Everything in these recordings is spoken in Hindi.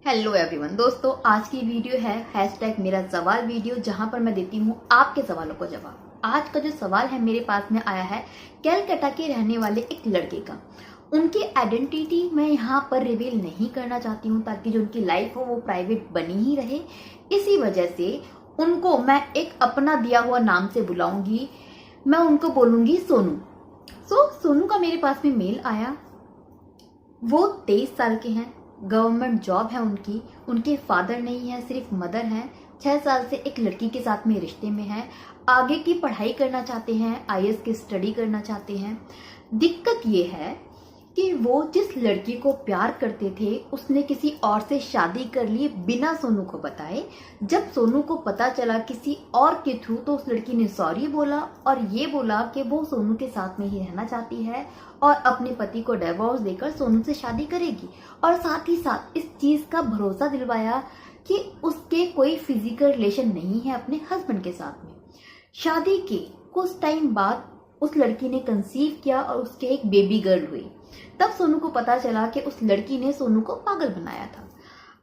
Hello everyone. दोस्तों, आज की वीडियो है हैशटैग मेरा सवाल वीडियो, जहां पर मैं देती हूं आपके सवालों को जवाब। आज का जो सवाल है मेरे पास में आया है कैलकाटा के रहने वाले एक लड़के का। उनकी आइडेंटिटी मैं यहां पर रिवील नहीं करना चाहती हूं ताकि जो उनकी लाइफ हो वो प्राइवेट बनी ही रहे। इसी वजह से उनको मैं एक अपना दिया हुआ नाम से बुलाऊंगी। मैं उनको बोलूंगी सोनू। सोनू का मेरे पास में मेल आया। वो 23 साल के हैं, गवर्नमेंट जॉब है उनकी, उनके फादर नहीं है, सिर्फ मदर है। 6 साल से एक लड़की के साथ में रिश्ते में है। आगे की पढ़ाई करना चाहते हैं, आईएएस की स्टडी करना चाहते हैं। दिक्कत ये है कि वो जिस लड़की को प्यार करते थे उसने किसी और से शादी कर ली बिना सोनू को बताए। जब सोनू को पता चला किसी और के थ्रू तो उस लड़की ने सॉरी बोला और ये बोला कि वो सोनू के साथ में ही रहना चाहती है और अपने पति को डिवोर्स देकर सोनू से शादी करेगी। और साथ ही साथ इस चीज का भरोसा दिलवाया कि उसके कोई फिजिकल रिलेशन नहीं है अपने हस्बैंड के साथ में। शादी के कुछ टाइम बाद उस लड़की ने कंसीव किया और उसके एक बेबी गर्ल हुई। तब सोनू को पता चला कि उस लड़की ने सोनू को पागल बनाया था।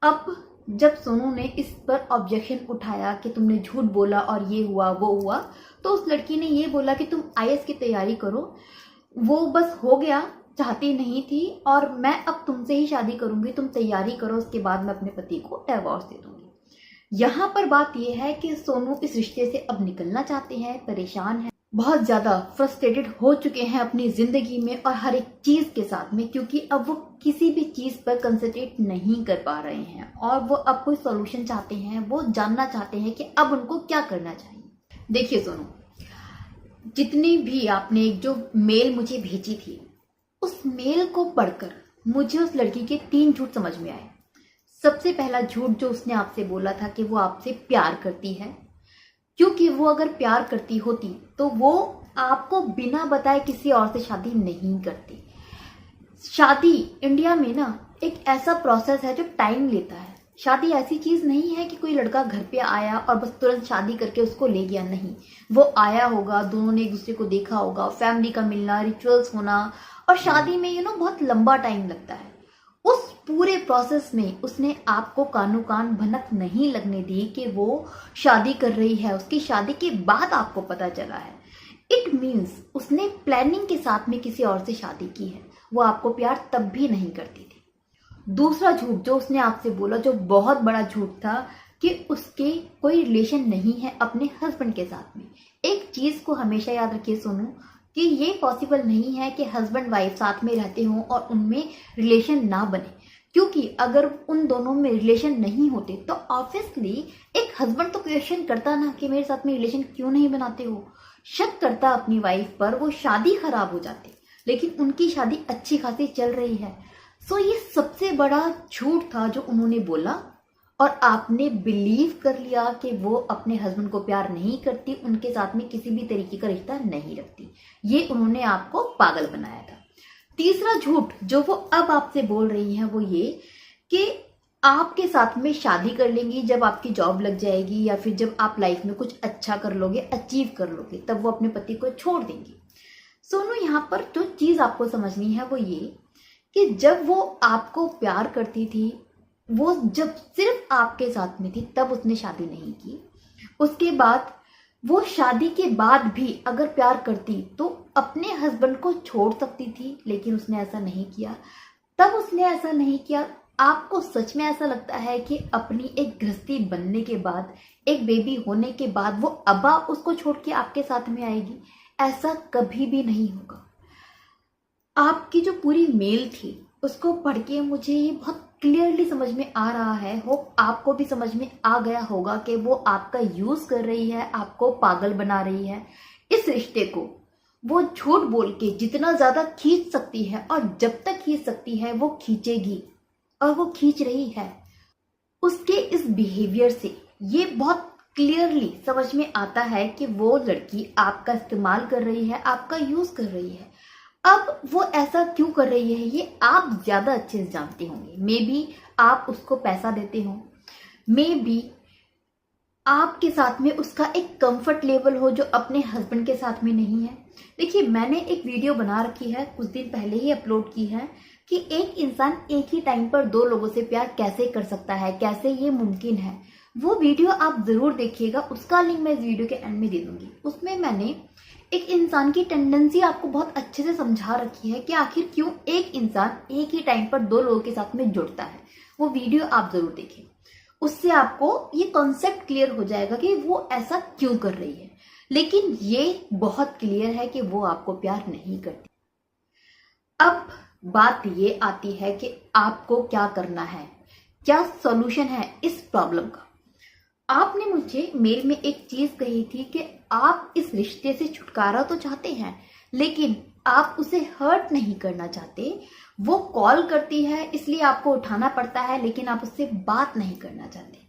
अब जब सोनू ने इस पर ऑब्जेक्शन उठाया कि तुमने झूठ बोला और ये हुआ वो हुआ, तो उस लड़की ने ये बोला कि तुम आईएएस की तैयारी करो, वो बस हो गया, चाहती नहीं थी और मैं अब तुमसे ही शादी करूंगी, तुम तैयारी करो, उसके बाद मैं अपने पति को डिवोर्स दे दूंगी। यहाँ पर बात यह है कि सोनू इस रिश्ते से अब निकलना चाहते हैं, परेशान है, बहुत ज्यादा फ्रस्ट्रेटेड हो चुके हैं अपनी जिंदगी में और हर एक चीज के साथ में, क्योंकि अब वो किसी भी चीज पर कंसंट्रेट नहीं कर पा रहे हैं और वो अब कोई सॉल्यूशन चाहते हैं। वो जानना चाहते हैं कि अब उनको क्या करना चाहिए। देखिए सोनू, जितनी भी आपने एक जो मेल मुझे भेजी थी, उस मेल को पढ़कर मुझे उस लड़की के 3 झूठ समझ में आए। सबसे पहला झूठ जो उसने आपसे बोला था कि वो आपसे प्यार करती है, क्योंकि वो अगर प्यार करती होती तो वो आपको बिना बताए किसी और से शादी नहीं करती। शादी इंडिया में ना एक ऐसा प्रोसेस है जो टाइम लेता है। शादी ऐसी चीज नहीं है कि कोई लड़का घर पे आया और बस तुरंत शादी करके उसको ले गया, नहीं। वो आया होगा, दोनों ने एक दूसरे को देखा होगा, फैमिली का मिलना, रिचुअल्स होना, और शादी में बहुत लंबा टाइम लगता है। उस पूरे प्रोसेस में उसने आपको कानो कान भनक नहीं लगने दी कि वो शादी कर रही है। उसकी शादी के बाद आपको पता चला है। इट मीन्स उसने प्लानिंग के साथ में किसी और से शादी की है। वो आपको प्यार तब भी नहीं करती थी। दूसरा झूठ जो उसने आपसे बोला, जो बहुत बड़ा झूठ था, कि उसके कोई रिलेशन नहीं है अपने हस्बैंड के साथ में। एक चीज को हमेशा याद रखिए सोनू, कि ये पॉसिबल नहीं है कि हस्बैंड वाइफ साथ में रहते हों और उनमें रिलेशन ना बने, क्योंकि अगर उन दोनों में रिलेशन नहीं होते तो ऑब्वियसली एक हस्बैंड तो क्वेश्चन करता ना कि मेरे साथ में रिलेशन क्यों नहीं बनाते हो, शक करता अपनी वाइफ पर, वो शादी खराब हो जाती। लेकिन उनकी शादी अच्छी खासी चल रही है। सो ये सबसे बड़ा झूठ था जो उन्होंने बोला और आपने बिलीव कर लिया कि वो अपने हस्बैंड को प्यार नहीं करती, उनके साथ में किसी भी तरीके का रिश्ता नहीं रखती। ये उन्होंने आपको पागल बनाया था। तीसरा झूठ जो वो अब आपसे बोल रही है वो ये कि आपके साथ में शादी कर लेंगी जब आपकी जॉब लग जाएगी या फिर जब आप लाइफ में कुछ अच्छा कर लोगे, अचीव कर लोगे, तब वो अपने पति को छोड़ देंगी। सोनू, यहाँ पर जो चीज आपको समझनी है वो ये कि जब वो आपको प्यार करती थी, वो जब सिर्फ आपके साथ में थी, तब उसने शादी नहीं की। उसके बाद वो शादी के बाद भी अगर प्यार करती तो अपने हस्बैंड को छोड़ सकती थी, लेकिन उसने ऐसा नहीं किया। तब उसने ऐसा नहीं किया। आपको सच में ऐसा लगता है कि अपनी एक गृहस्थी बनने के बाद, एक बेबी होने के बाद वो अब्बा उसको छोड़ के आपके साथ में आएगी? ऐसा कभी भी नहीं होगा। आपकी जो पूरी मेल थी उसको पढ़ के मुझे ये बहुत क्लियरली समझ में आ रहा है, होप आपको भी समझ में आ गया होगा कि वो आपका यूज कर रही है, आपको पागल बना रही है। इस रिश्ते को वो झूठ बोल के जितना ज्यादा खींच सकती है और जब तक खींच सकती है वो खींचेगी, और वो खींच रही है। उसके इस बिहेवियर से ये बहुत क्लियरली समझ में आता है कि वो लड़की आपका इस्तेमाल कर रही है, आपका यूज कर रही है। अब वो ऐसा क्यों कर रही है ये आप ज्यादा अच्छे से जानते होंगे। मे बी आप उसको पैसा देते हो, मे बी आपके साथ में उसका एक कंफर्ट लेवल हो जो अपने हस्बैंड के साथ में नहीं है। देखिए, मैंने एक वीडियो बना रखी है, कुछ दिन पहले ही अपलोड की है, कि एक इंसान एक ही टाइम पर दो लोगों से प्यार कैसे कर सकता है, कैसे ये मुमकिन है। वो वीडियो आप जरूर देखिएगा, उसका लिंक मैं इस वीडियो के एंड में दे दूंगी। उसमें मैंने एक इंसान की टेंडेंसी आपको बहुत अच्छे से समझा रखी है कि आखिर क्यों एक इंसान एक ही टाइम पर दो लोगों के साथ में जुड़ता है। वो वीडियो आप जरूर देखें, उससे आपको ये कॉन्सेप्ट क्लियर हो जाएगा कि वो ऐसा क्यों कर रही है। लेकिन ये बहुत क्लियर है कि वो आपको प्यार नहीं करती। अब बात ये आती है कि आपको क्या करना है, क्या सॉल्यूशन है इस प्रॉब्लम का। आपने मुझे मेल में एक चीज कही थी कि आप इस रिश्ते से छुटकारा तो चाहते हैं, लेकिन आप उसे हर्ट नहीं करना चाहते। वो कॉल करती है इसलिए आपको उठाना पड़ता है, लेकिन आप उससे बात नहीं करना चाहते।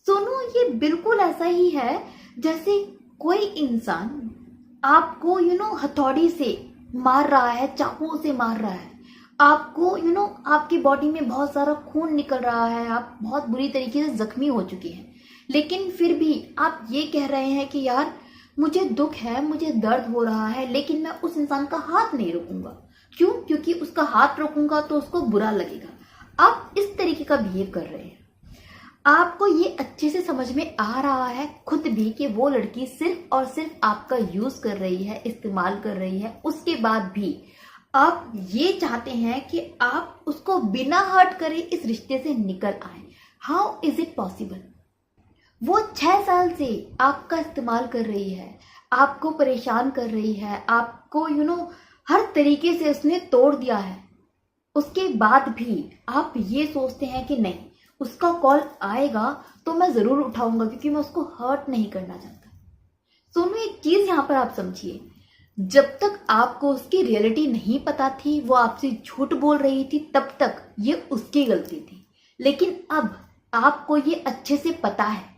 सुनो, ये बिल्कुल ऐसा ही है जैसे कोई इंसान आपको हथौड़ी से मार रहा है, चाकुओं से मार रहा है, आपको आपकी बॉडी में बहुत सारा खून निकल रहा है, आप बहुत बुरी तरीके से जख्मी हो चुकी हैं, लेकिन फिर भी आप ये कह रहे हैं कि यार मुझे दुख है, मुझे दर्द हो रहा है, लेकिन मैं उस इंसान का हाथ नहीं रोकूंगा। क्यों? क्योंकि उसका हाथ रोकूंगा तो उसको बुरा लगेगा। आप इस तरीके का बिहेव कर रहे हैं। आपको ये अच्छे से समझ में आ रहा है खुद भी कि वो लड़की सिर्फ और सिर्फ आपका यूज कर रही है, इस्तेमाल कर रही है। उसके बाद भी आप ये चाहते हैं कि आप उसको बिना हर्ट करे इस रिश्ते से निकल आए। How is it possible? वो 6 साल से आपका इस्तेमाल कर रही है, आपको परेशान कर रही है, आपको हर तरीके से उसने तोड़ दिया है। उसके बाद भी आप ये सोचते हैं कि नहीं, उसका कॉल आएगा तो मैं जरूर उठाऊंगा क्योंकि मैं उसको हर्ट नहीं करना चाहता। सुनो, एक चीज यहां पर आप समझिए, जब तक आपको उसकी रियलिटी नहीं पता थी, वो आपसे झूठ बोल रही थी, तब तक ये उसकी गलती थी। लेकिन अब आपको ये अच्छे से पता है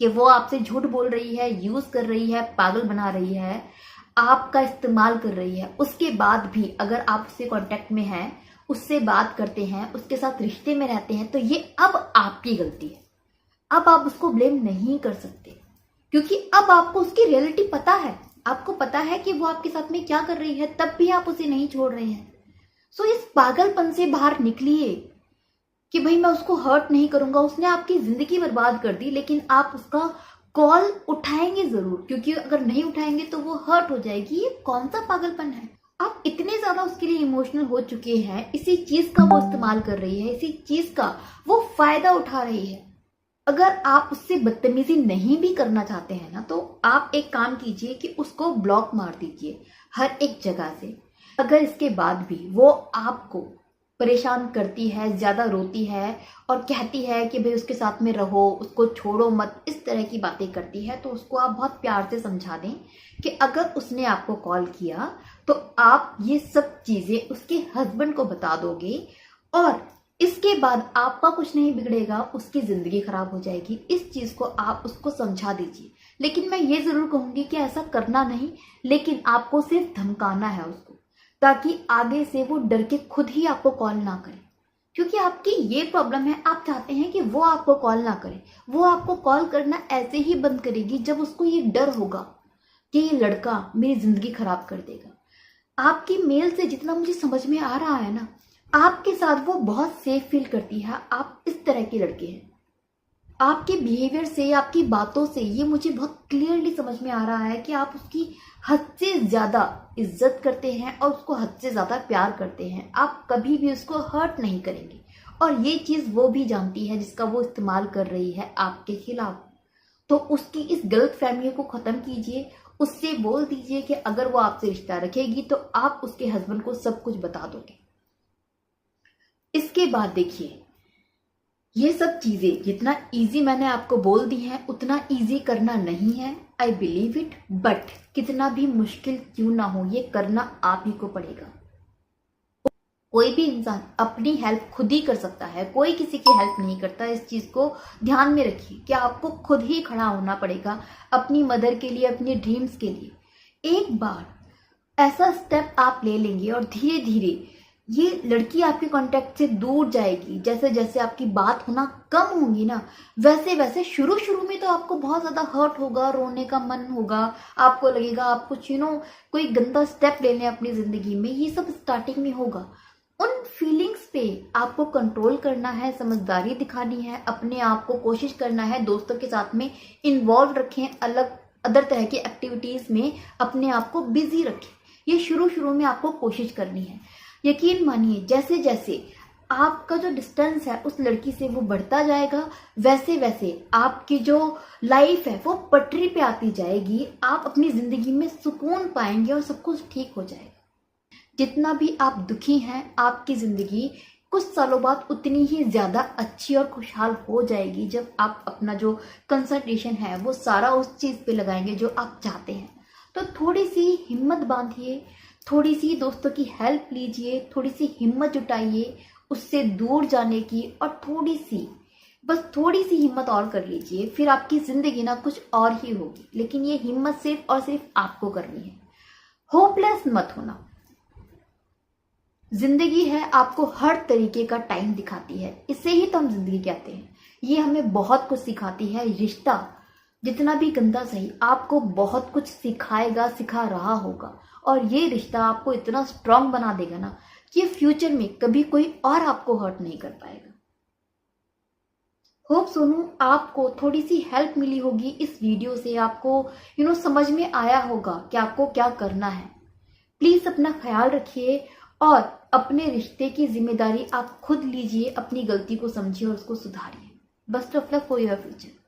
कि वो आपसे झूठ बोल रही है, यूज कर रही है, पागल बना रही है, आपका इस्तेमाल कर रही है। उसके बाद भी अगर आप उससे कांटेक्ट में हैं, उससे बात करते हैं, उसके साथ रिश्ते में रहते हैं, तो ये अब आपकी गलती है। अब आप उसको ब्लेम नहीं कर सकते क्योंकि अब आपको उसकी रियलिटी पता है। आपको पता है कि वो आपके साथ में क्या कर रही है, तब भी आप उसे नहीं छोड़ रहे हैं। सो इस पागलपन से बाहर निकलिए कि भाई मैं उसको हर्ट नहीं करूंगा। उसने आपकी जिंदगी बर्बाद कर दी, लेकिन आप उसका कॉल उठाएंगे जरूर, क्योंकि अगर नहीं उठाएंगे तो वो हर्ट हो जाएगी। ये कौन सा पागलपन है? आप इतने ज्यादा उसके लिए इमोशनल हो चुके हैं, इसी चीज का वो इस्तेमाल कर रही है, इसी चीज का वो फायदा उठा रही है। अगर आप उससे बदतमीजी नहीं भी करना चाहते हैं ना, तो आप एक काम कीजिए कि उसको ब्लॉक मार दीजिए हर एक जगह से। अगर इसके बाद भी वो आपको परेशान करती है, ज्यादा रोती है और कहती है कि भाई उसके साथ में रहो, उसको छोड़ो मत, इस तरह की बातें करती है, तो उसको आप बहुत प्यार से समझा दें कि अगर उसने आपको कॉल किया तो आप ये सब चीजें उसके हस्बैंड को बता दोगे और इसके बाद आपका कुछ नहीं बिगड़ेगा, उसकी जिंदगी खराब हो जाएगी। इस चीज को आप उसको समझा दीजिए। लेकिन मैं ये जरूर कहूंगी कि ऐसा करना नहीं, लेकिन आपको सिर्फ धमकाना है उसको, ताकि आगे से वो डर के खुद ही आपको कॉल ना करे। क्योंकि आपकी ये प्रॉब्लम है, आप चाहते हैं कि वो आपको कॉल ना करे। वो आपको कॉल करना ऐसे ही बंद करेगी जब उसको ये डर होगा कि ये लड़का मेरी जिंदगी खराब कर देगा। आपकी मेल से जितना मुझे समझ में आ रहा है ना, आपके साथ वो बहुत सेफ फील करती है। आप इस तरह के लड़के हैं। आपके बिहेवियर से, आपकी बातों से ये मुझे बहुत क्लियरली समझ में आ रहा है कि आप उसकी हद से ज्यादा इज्जत करते हैं और उसको हद से ज्यादा प्यार करते हैं। आप कभी भी उसको हर्ट नहीं करेंगे और ये चीज वो भी जानती है जिसका वो इस्तेमाल कर रही है आपके खिलाफ। तो उसकी इस गलत फहमी को खत्म कीजिए। उससे बोल दीजिए कि अगर वो आपसे रिश्ता रखेगी तो आप उसके हस्बैंड को सब कुछ बता दोगे। इसके बाद देखिए, ये सब चीजें जितना इजी मैंने आपको बोल दी हैं उतना इजी करना नहीं है, आई बिलीव इट। बट कितना भी मुश्किल क्यों ना हो, ये करना आप ही को पड़ेगा। कोई भी इंसान अपनी हेल्प खुद ही कर सकता है, कोई किसी की हेल्प नहीं करता। इस चीज को ध्यान में रखिए कि आपको खुद ही खड़ा होना पड़ेगा अपनी मदर के लिए, अपने ड्रीम्स के लिए। एक बार ऐसा स्टेप आप ले लेंगे और धीरे धीरे ये लड़की आपके कांटेक्ट से दूर जाएगी। जैसे जैसे आपकी बात होना कम होगी ना, वैसे वैसे शुरू में तो आपको बहुत ज्यादा हर्ट होगा, रोने का मन होगा, आपको लगेगा आप कुछ कोई गंदा स्टेप ले लें अपनी जिंदगी में। ये सब स्टार्टिंग में होगा, उन फीलिंग्स पे आपको कंट्रोल करना है, समझदारी दिखानी है, अपने आप को कोशिश करना है दोस्तों के साथ में इन्वॉल्व रखें, अलग अदर तरह की एक्टिविटीज में अपने आप को बिजी रखें। ये शुरू में आपको कोशिश करनी है। यकीन मानिए जैसे जैसे आपका जो डिस्टेंस है उस लड़की से वो बढ़ता जाएगा, वैसे वैसे आपकी जो लाइफ है वो पटरी पे आती जाएगी। आप अपनी जिंदगी में सुकून पाएंगे और सब कुछ ठीक हो जाएगा। जितना भी आप दुखी हैं, आपकी जिंदगी कुछ सालों बाद उतनी ही ज्यादा अच्छी और खुशहाल हो जाएगी जब आप अपना जो कंसंट्रेशन है वो सारा उस चीज पे लगाएंगे जो आप चाहते हैं। तो थोड़ी सी हिम्मत बांधिए, थोड़ी सी दोस्तों की हेल्प लीजिए, थोड़ी सी हिम्मत जुटाइए उससे दूर जाने की, और बस थोड़ी सी हिम्मत और कर लीजिए, फिर आपकी जिंदगी ना कुछ और ही होगी। लेकिन ये हिम्मत सिर्फ और सिर्फ आपको करनी है। होपलेस मत होना। जिंदगी है आपको हर तरीके का टाइम दिखाती है, इसे ही तो हम जिंदगी कहते हैं। ये हमें बहुत कुछ सिखाती है। रिश्ता जितना भी गंदा सही आपको बहुत कुछ सिखाएगा, सिखा रहा होगा, और ये रिश्ता आपको इतना स्ट्रांग बना देगा ना कि फ्यूचर में कभी कोई और आपको हर्ट नहीं कर पाएगा। होप सोनू आपको थोड़ी सी हेल्प मिली होगी इस वीडियो से, आपको समझ में आया होगा कि आपको क्या करना है। प्लीज अपना ख्याल रखिए और अपने रिश्ते की जिम्मेदारी आप खुद लीजिए, अपनी गलती को समझिए और उसको सुधारिए। Best of luck for your future.